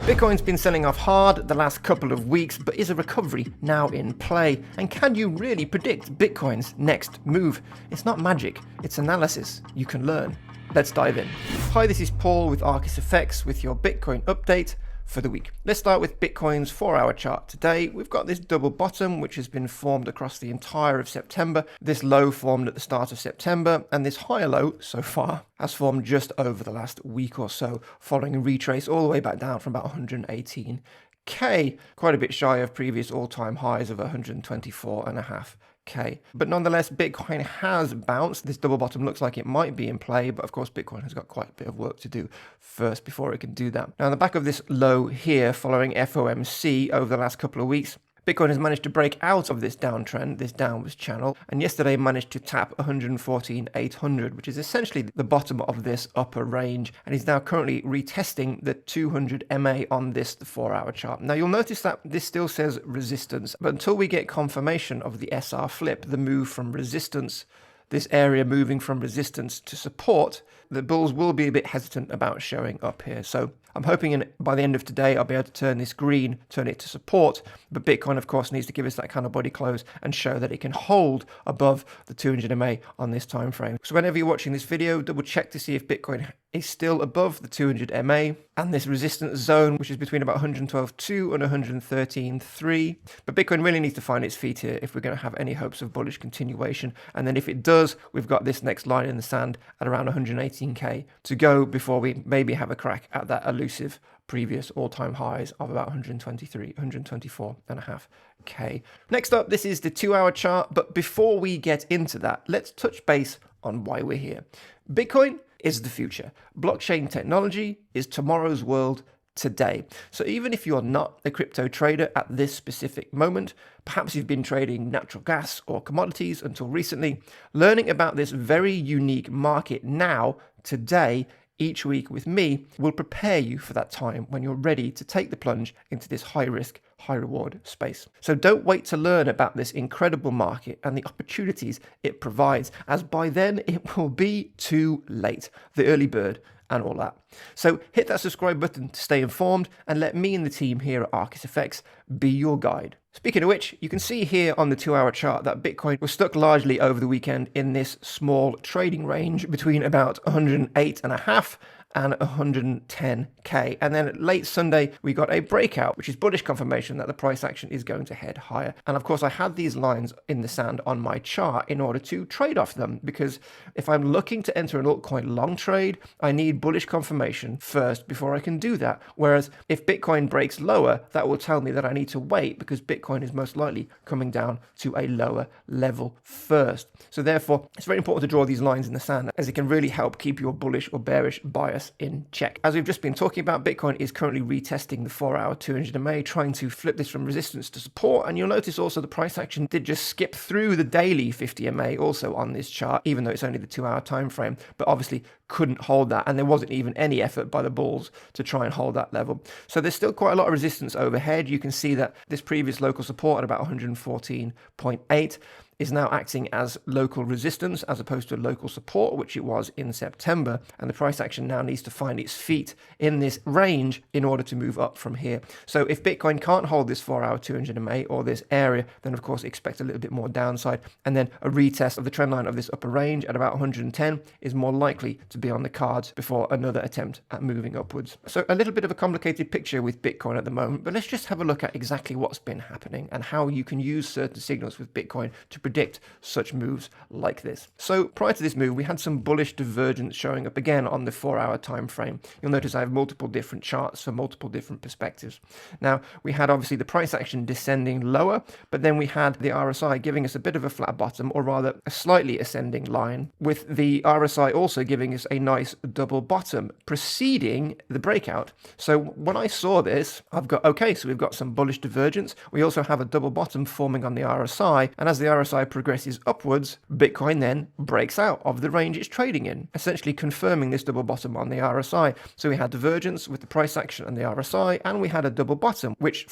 Bitcoin's been selling off hard the last couple of weeks, but is a recovery now in play? And can you really predict Bitcoin's next move? It's not magic, it's analysis you can learn. Let's dive in. Hi, this is Paul with ArcisFX with your Bitcoin update for the week. Let's start with Bitcoin's 4-hour chart. Today, we've got this double bottom, which has been formed across the entire of September. This low formed at the start of September, and this higher low so far has formed just over the last week or so, following a retrace all the way back down from about 118K, quite a bit shy of previous all-time highs of 124.5K. But nonetheless, Bitcoin has bounced. This double bottom looks like it might be in play, but of course, Bitcoin has got quite a bit of work to do first before it can do that. Now, on the back of this low here, following FOMC over the last couple of weeks, Bitcoin has managed to break out of this downtrend, this downwards channel, and yesterday managed to tap 114,800, which is essentially the bottom of this upper range, and is now currently retesting the 200 MA on this 4-hour chart. Now you'll notice that this still says resistance, but until we get confirmation of the SR flip, the move from resistance, this area moving from resistance to support, the bulls will be a bit hesitant about showing up here. So I'm hoping by the end of today, I'll be able to turn this green, turn it to support. But Bitcoin, of course, needs to give us that kind of body close and show that it can hold above the 200 MA on this time frame. So whenever you're watching this video, double check to see if Bitcoin is still above the 200 MA and this resistance zone, which is between about 112.2 and 113.3. But Bitcoin really needs to find its feet here if we're going to have any hopes of bullish continuation. And then if it does, we've got this next line in the sand at around 118K to go before we maybe have a crack at that elusive previous all-time highs of about 124.5K. Next up, this is the 2-hour chart. But before we get into that, let's touch base on why we're here. Bitcoin is the future. Blockchain technology is tomorrow's world today. So even if you're not a crypto trader at this specific moment, perhaps you've been trading natural gas or commodities until recently, learning about this very unique market now, today, each week with me will prepare you for that time when you're ready to take the plunge into this high risk, high reward space. So don't wait to learn about this incredible market and the opportunities it provides, as by then it will be too late. The early bird and all that. So hit that subscribe button to stay informed and let me and the team here at ArcisFX be your guide. Speaking of which, you can see here on the 2-hour chart that Bitcoin was stuck largely over the weekend in this small trading range between about 108.5 and 110K. And then late Sunday, we got a breakout, which is bullish confirmation that the price action is going to head higher. And of course, I had these lines in the sand on my chart in order to trade off them, because if I'm looking to enter an altcoin long trade, I need bullish confirmation first before I can do that. Whereas if Bitcoin breaks lower, that will tell me that I need to wait because Bitcoin is most likely coming down to a lower level first. So therefore, it's very important to draw these lines in the sand, as it can really help keep your bullish or bearish bias in check. As we've just been talking about, Bitcoin is currently retesting the 4-hour 200 MA, trying to flip this from resistance to support. And you'll notice also the price action did just skip through the daily 50 MA also on this chart, even though it's only the 2-hour time frame, but obviously couldn't hold that. And there wasn't even any effort by the bulls to try and hold that level. So there's still quite a lot of resistance overhead. You can see that this previous local support at about 114.8 is now acting as local resistance as opposed to local support, which it was in September. And the price action now needs to find its feet in this range in order to move up from here. So if Bitcoin can't hold this 4-hour 200 MA or this area, then of course expect a little bit more downside. And then a retest of the trend line of this upper range at about 110 is more likely to be on the cards before another attempt at moving upwards. So a little bit of a complicated picture with Bitcoin at the moment, but let's just have a look at exactly what's been happening and how you can use certain signals with Bitcoin to predict such moves like this. So prior to this move, we had some bullish divergence showing up again on the 4-hour time frame. You'll notice I have multiple different charts for multiple different perspectives. Now, we had obviously the price action descending lower, but then we had the RSI giving us a bit of a flat bottom, or rather a slightly ascending line, with the RSI also giving us a nice double bottom preceding the breakout. So when I saw this, I've got, okay, so we've got some bullish divergence. We also have a double bottom forming on the RSI, and as the RSI RSI progresses upwards, Bitcoin then breaks out of the range it's trading in, essentially confirming this double bottom on the RSI. So we had divergence with the price action and the RSI, and we had a double bottom, which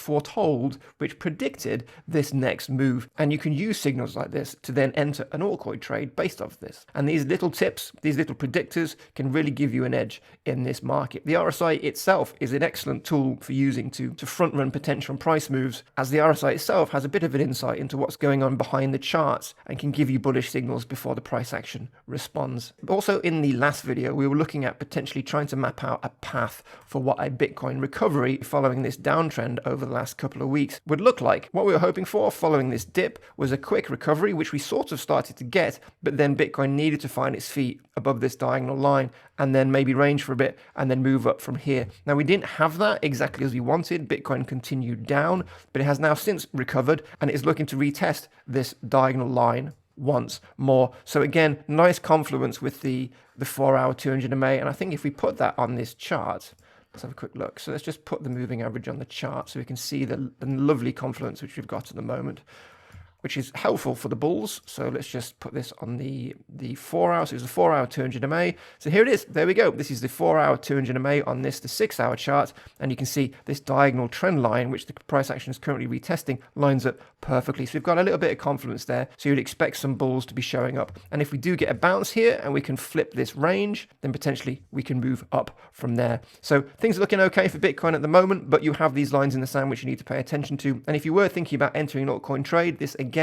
predicted this next move. And you can use signals like this to then enter an altcoin trade based off this. And these little tips, these little predictors can really give you an edge in this market. The RSI itself is an excellent tool for using to front run potential price moves, as the RSI itself has a bit of an insight into what's going on behind the charts and can give you bullish signals before the price action responds. Also, in the last video, we were looking at potentially trying to map out a path for what a Bitcoin recovery following this downtrend over the last couple of weeks would look like. What we were hoping for following this dip was a quick recovery, which we sort of started to get, but then Bitcoin needed to find its feet above this diagonal line and then maybe range for a bit and then move up from here. Now, we didn't have that exactly as we wanted. Bitcoin continued down, but it has now since recovered and it is looking to retest this diagonal line once more. So again, nice confluence with the 4-hour 200 MA, and I think if we put that on this chart, let's have a quick look. So let's just put the moving average on the chart so we can see the lovely confluence which we've got at the moment, which is helpful for the bulls. So let's just put this on the 4-hour. So it's the 4-hour 200 MA. So here it is. There we go. This is the 4-hour 200 MA on the 6-hour chart. And you can see this diagonal trend line, which the price action is currently retesting, lines up perfectly. So we've got a little bit of confluence there. So you'd expect some bulls to be showing up. And if we do get a bounce here and we can flip this range, then potentially we can move up from there. So things are looking okay for Bitcoin at the moment, but you have these lines in the sand which you need to pay attention to. And if you were thinking about entering an altcoin trade, this again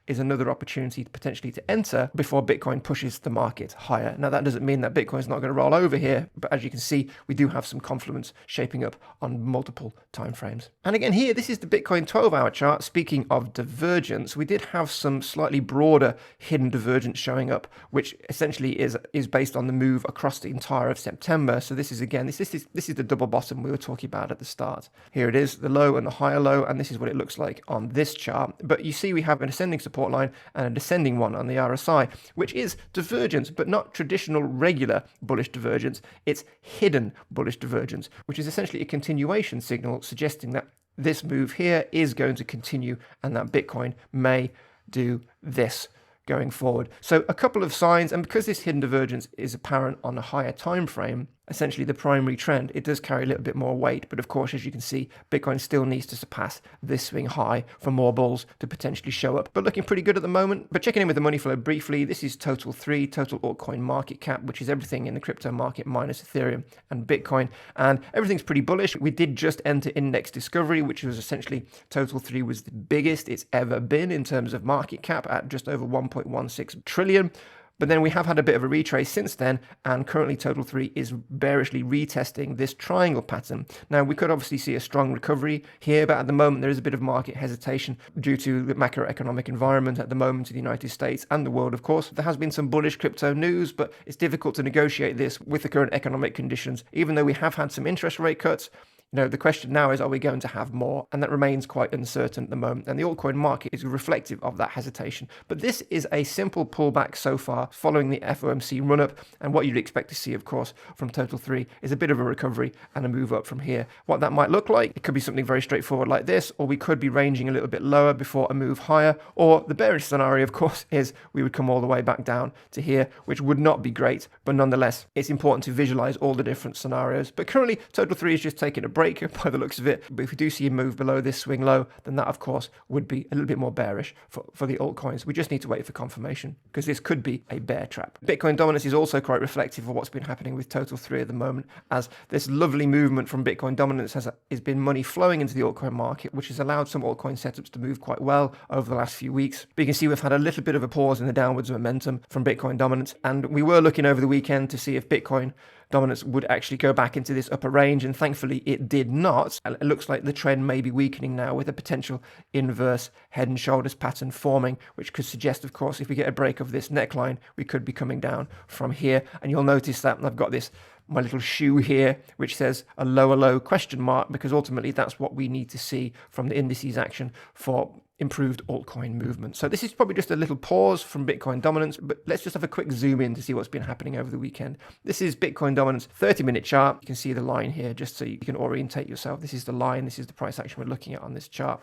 is another opportunity potentially to enter before Bitcoin pushes the market higher. Now, that doesn't mean that Bitcoin is not going to roll over here, but as you can see, we do have some confluence shaping up on multiple timeframes. And again, here, this is the Bitcoin 12-hour chart. Speaking of divergence, we did have some slightly broader hidden divergence showing up, which essentially is based on the move across the entire of September. So this is again, this is the double bottom we were talking about at the start. Here it is, the low and the higher low, and this is what it looks like on this chart. But you see we have an ascending support line and a descending one on the RSI, which is divergence, but not traditional regular bullish divergence. It's hidden bullish divergence, which is essentially a continuation signal suggesting that this move here is going to continue and that Bitcoin may do this going forward. So a couple of signs, and because this hidden divergence is apparent on a higher time frame, essentially the primary trend, it does carry a little bit more weight. But of course, as you can see, Bitcoin still needs to surpass this swing high for more bulls to potentially show up. But looking pretty good at the moment. But checking in with the money flow briefly, this is total altcoin market cap, which is everything in the crypto market minus Ethereum and Bitcoin. And everything's pretty bullish. We did just enter index discovery, which was essentially total 3 was the biggest it's ever been in terms of market cap at just over 1.16 trillion. But then we have had a bit of a retrace since then, and currently Total 3 is bearishly retesting this triangle pattern. Now, we could obviously see a strong recovery here, but at the moment there is a bit of market hesitation due to the macroeconomic environment at the moment in the United States and the world, of course. There has been some bullish crypto news, but it's difficult to negotiate this with the current economic conditions, even though we have had some interest rate cuts. You know, the question now is, are we going to have more? And that remains quite uncertain at the moment. And the altcoin market is reflective of that hesitation. But this is a simple pullback so far following the FOMC run-up. And what you'd expect to see, of course, from Total 3 is a bit of a recovery and a move up from here. What that might look like, it could be something very straightforward like this, or we could be ranging a little bit lower before a move higher. Or the bearish scenario, of course, is we would come all the way back down to here, which would not be great. But nonetheless, it's important to visualize all the different scenarios. But currently, Total 3 is just taking a break by the looks of it. But if we do see a move below this swing low, then that of course would be a little bit more bearish for the altcoins. We just need to wait for confirmation because this could be a bear trap. Bitcoin dominance is also quite reflective of what's been happening with Total 3 at the moment, as this lovely movement from Bitcoin dominance has been money flowing into the altcoin market, which has allowed some altcoin setups to move quite well over the last few weeks. But you can see we've had a little bit of a pause in the downwards momentum from Bitcoin dominance, and we were looking over the weekend to see if Bitcoin dominance would actually go back into this upper range, and thankfully it did not. And it looks like the trend may be weakening now with a potential inverse head and shoulders pattern forming, which could suggest, of course, if we get a break of this neckline, we could be coming down from here. And you'll notice that I've got this my little shoe here, which says a lower low question mark, because ultimately that's what we need to see from the indices action for improved altcoin movement. So this is probably just a little pause from Bitcoin dominance, but let's just have a quick zoom in to see what's been happening over the weekend. This is Bitcoin dominance 30-minute chart. You can see the line here just so you can orientate yourself. This is the line, this is the price action we're looking at on this chart.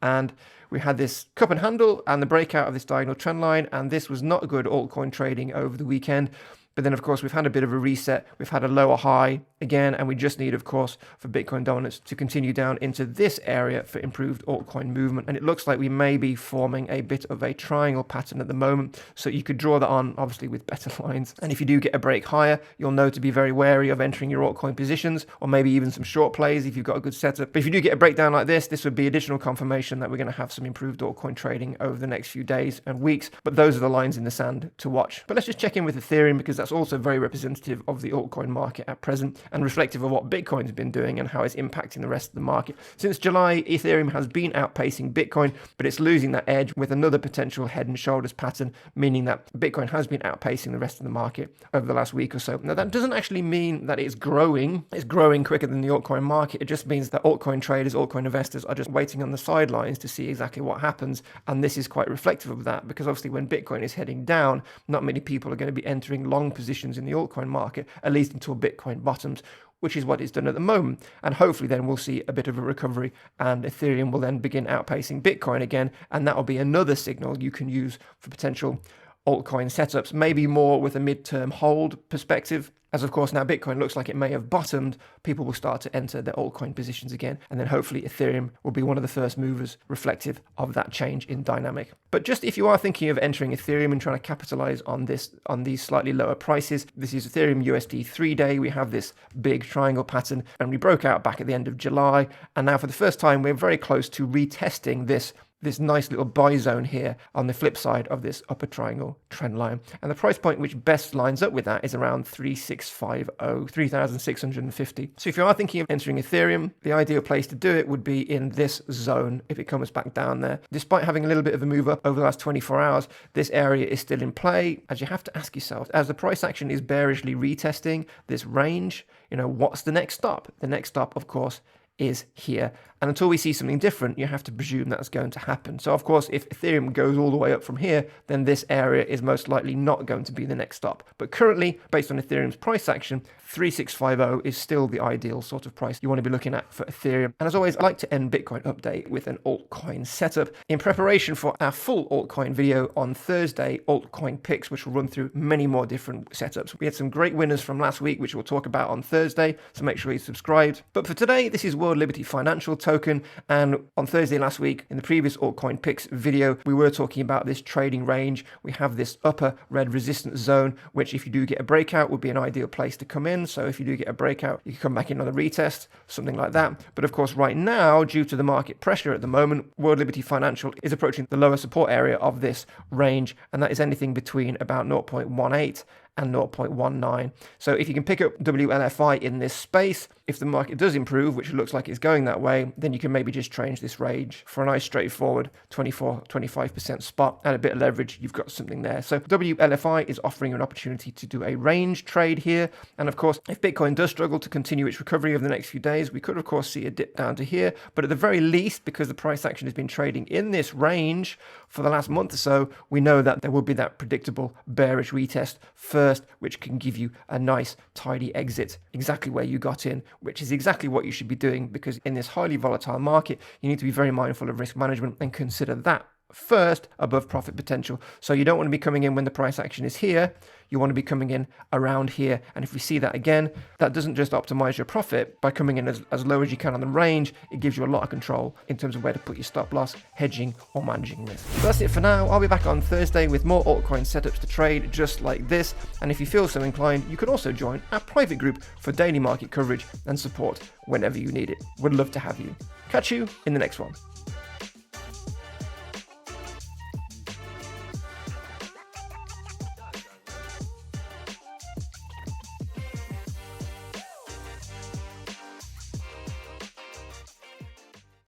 And we had this cup and handle and the breakout of this diagonal trend line, and this was not good altcoin trading over the weekend. But then, of course, we've had a bit of a reset. We've had a lower high again, and we just need, of course, for Bitcoin dominance to continue down into this area for improved altcoin movement. And it looks like we may be forming a bit of a triangle pattern at the moment. So you could draw that on, obviously, with better lines. And if you do get a break higher, you'll know to be very wary of entering your altcoin positions, or maybe even some short plays if you've got a good setup. But if you do get a breakdown like this would be additional confirmation that we're going to have some improved altcoin trading over the next few days and weeks. But those are the lines in the sand to watch. But let's just check in with Ethereum, because that's also very representative of the altcoin market at present and reflective of what Bitcoin's been doing and how it's impacting the rest of the market. Since July, Ethereum has been outpacing Bitcoin, but it's losing that edge with another potential head and shoulders pattern, meaning that Bitcoin has been outpacing the rest of the market over the last week or so. Now, that doesn't actually mean that it's growing quicker than the altcoin market. It just means that altcoin traders, altcoin investors are just waiting on the sidelines to see exactly what happens. And this is quite reflective of that, because obviously when Bitcoin is heading down, not many people are going to be entering long positions in the altcoin market, at least until Bitcoin bottoms, which is what it's done at the moment. And hopefully then we'll see a bit of a recovery and Ethereum will then begin outpacing Bitcoin again. And that will be another signal you can use for potential altcoin setups, maybe more with a midterm hold perspective. As of course now Bitcoin looks like it may have bottomed, people will start to enter their altcoin positions again, and then hopefully Ethereum will be one of the first movers reflective of that change in dynamic. But just if you are thinking of entering Ethereum and trying to capitalize on these slightly lower prices, this is Ethereum USD 3-day. We have this big triangle pattern, and we broke out back at the end of July, and now for the first time we're very close to retesting this nice little buy zone here on the flip side of this upper triangle trend line. And the price point which best lines up with that is around 3,650. So if you are thinking of entering Ethereum, the ideal place to do it would be in this zone if it comes back down there. Despite having a little bit of a move up over the last 24 hours, this area is still in play, as you have to ask yourself, as the price action is bearishly retesting this range, what's the next stop? The next stop, of course, is here. And until we see something different, you have to presume that's going to happen. So of course, if Ethereum goes all the way up from here, then this area is most likely not going to be the next stop. But currently, based on Ethereum's price action, 3,650 is still the ideal sort of price you want to be looking at for Ethereum. And as always, I like to end Bitcoin update with an altcoin setup in preparation for our full altcoin video on Thursday, altcoin picks, which will run through many more different setups. We had some great winners from last week, which we'll talk about on Thursday, so make sure you're subscribed. But for today, this is World Liberty Financial token, and on Thursday last week in the previous altcoin picks video we were talking about this trading range. We have this upper red resistance zone, which if you do get a breakout would be an ideal place to come in. So if you do get a breakout, you can come back in on a retest, something like that. But of course right now, due to the market pressure at the moment, World Liberty Financial is approaching the lower support area of this range, and that is anything between about 0.18 and 0.19. So if you can pick up WLFI in this space, if the market does improve, which looks like it's going that way, then you can maybe just change this range for a nice straightforward 24-25% spot and a bit of leverage. You've got something there. So WLFI is offering you an opportunity to do a range trade here. And of course, if Bitcoin does struggle to continue its recovery over the next few days, we could of course see a dip down to here. But at the very least, because the price action has been trading in this range for the last month or so, we know that there will be that predictable bearish retest first, which can give you a nice tidy exit exactly where you got in, which is exactly what you should be doing, because in this highly volatile market, you need to be very mindful of risk management and consider that first above profit potential. So you don't want to be coming in when the price action is here. You want to be coming in around here. And if we see that again, that doesn't just optimize your profit by coming in as low as you can on the range. It gives you a lot of control in terms of where to put your stop loss, hedging or managing risk. So that's it for now. I'll be back on Thursday with more altcoin setups to trade just like this. And if you feel so inclined, you can also join our private group for daily market coverage and support whenever you need it. Would love to have you. Catch you in the next one.